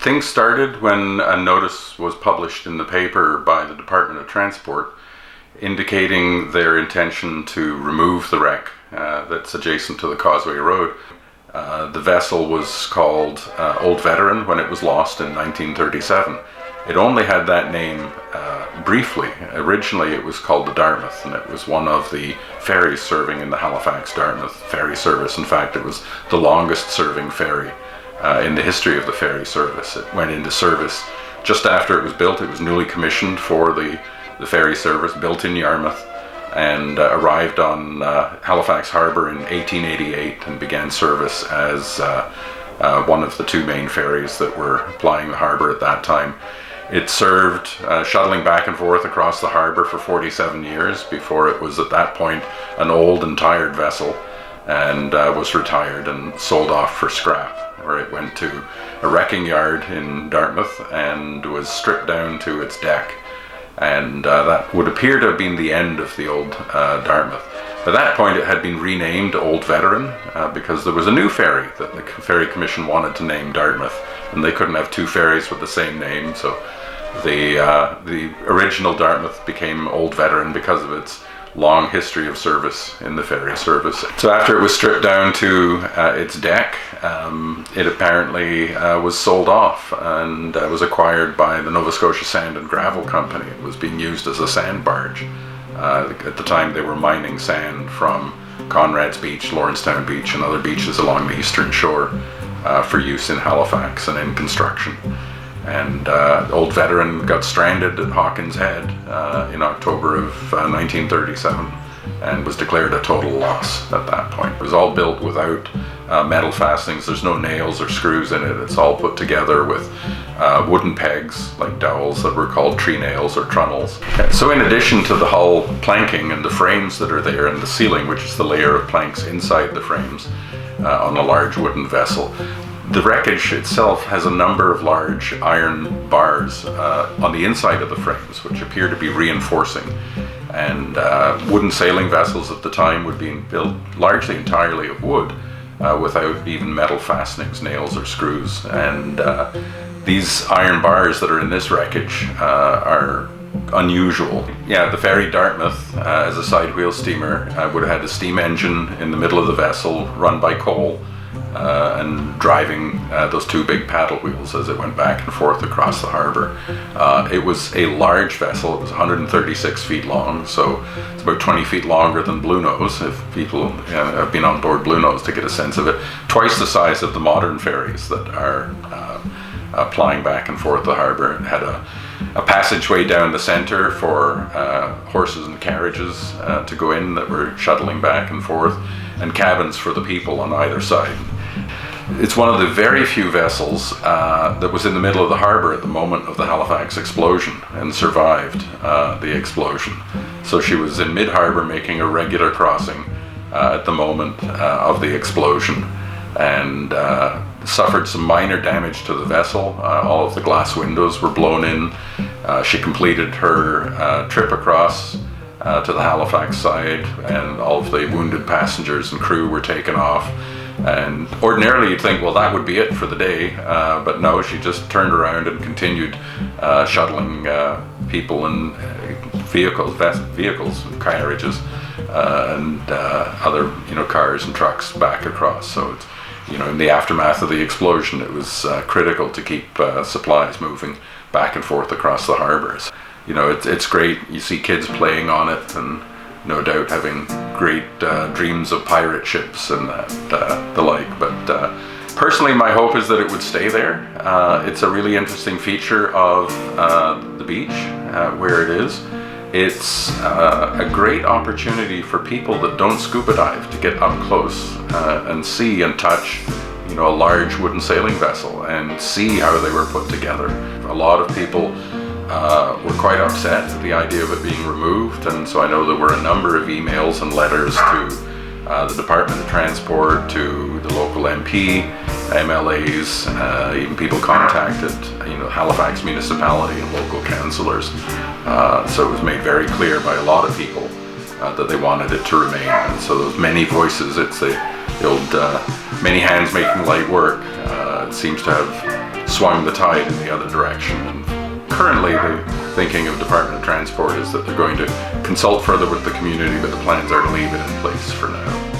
Things started when a notice was published in the paper by the Department of Transport indicating their intention to remove the wreck that's adjacent to the Causeway Road. The vessel was called Old Veteran when it was lost in 1937. It only had that name briefly. Originally it was called the Dartmouth, and it was one of the ferries serving in the Halifax-Dartmouth ferry service. In fact, it was the longest serving ferry in the history of the ferry service. It went into service just after it was built. It was newly commissioned for the ferry service, built in Yarmouth, and arrived on Halifax Harbour in 1888 and began service as one of the two main ferries that were plying the harbour at that time. It served shuttling back and forth across the harbour for 47 years before it was at that point an old and tired vessel, and was retired and sold off for scrap, where it went to a wrecking yard in Dartmouth and was stripped down to its deck. And that would appear to have been the end of the old Dartmouth. By that point it had been renamed Old Veteran because there was a new ferry that the Ferry Commission wanted to name Dartmouth, and they couldn't have two ferries with the same name, so the original Dartmouth became Old Veteran because of its long history of service in the ferry service. So after it was stripped down to its deck, it apparently was sold off and was acquired by the Nova Scotia Sand and Gravel Company. It was being used as a sand barge. At the time they were mining sand from Conrad's Beach, Lawrencetown Beach, and other beaches along the eastern shore for use in Halifax and in construction. And Old Veteran got stranded at Hawkins Head in October of 1937 and was declared a total loss at that point. It was all built without metal fastenings. There's no nails or screws in it. It's all put together with wooden pegs like dowels that were called tree nails or trunnels. So in addition to the hull planking and the frames that are there and the ceiling, which is the layer of planks inside the frames on a large wooden vessel, the wreckage itself has a number of large iron bars on the inside of the frames, which appear to be reinforcing. And wooden sailing vessels at the time would be built largely entirely of wood, without even metal fastenings, nails or screws. And these iron bars that are in this wreckage are unusual. Yeah, the ferry Dartmouth, as a side wheel steamer, would have had a steam engine in the middle of the vessel run by coal, and driving those two big paddle wheels as it went back and forth across the harbour. It was a large vessel. It was 136 feet long, so it's about 20 feet longer than Bluenose, if people have been on board Bluenose to get a sense of it. Twice the size of the modern ferries that are plying back and forth the harbour. It had a passageway down the centre for horses and carriages to go in that were shuttling back and forth, and cabins for the people on either side. It's one of the very few vessels that was in the middle of the harbour at the moment of the Halifax explosion and survived the explosion. So she was in mid-harbour making a regular crossing at the moment of the explosion, and suffered some minor damage to the vessel. All of the glass windows were blown in. She completed her trip across to the Halifax side, and all of the wounded passengers and crew were taken off. And ordinarily you'd think, well, that would be it for the day, but no, she just turned around and continued shuttling people and vehicles, and carriages, and other cars and trucks back across. So it's, in the aftermath of the explosion, it was critical to keep supplies moving back and forth across the harbours. It's great. You see kids playing on it, and no doubt having great dreams of pirate ships and the like. But personally, my hope is that it would stay there. It's a really interesting feature of the beach where it is. It's a great opportunity for people that don't scuba dive to get up close and see and touch a large wooden sailing vessel and see how they were put together. A lot of people were quite upset at the idea of it being removed, and so I know there were a number of emails and letters to the Department of Transport, to the local MP, MLAs, even people contacted Halifax Municipality and local councillors. So it was made very clear by a lot of people that they wanted it to remain, and so those many voices, it's the old many hands making light work. It seems to have swung the tide in the other direction. And currently the thinking of Department of Transport is that they're going to consult further with the community, but the plans are to leave it in place for now.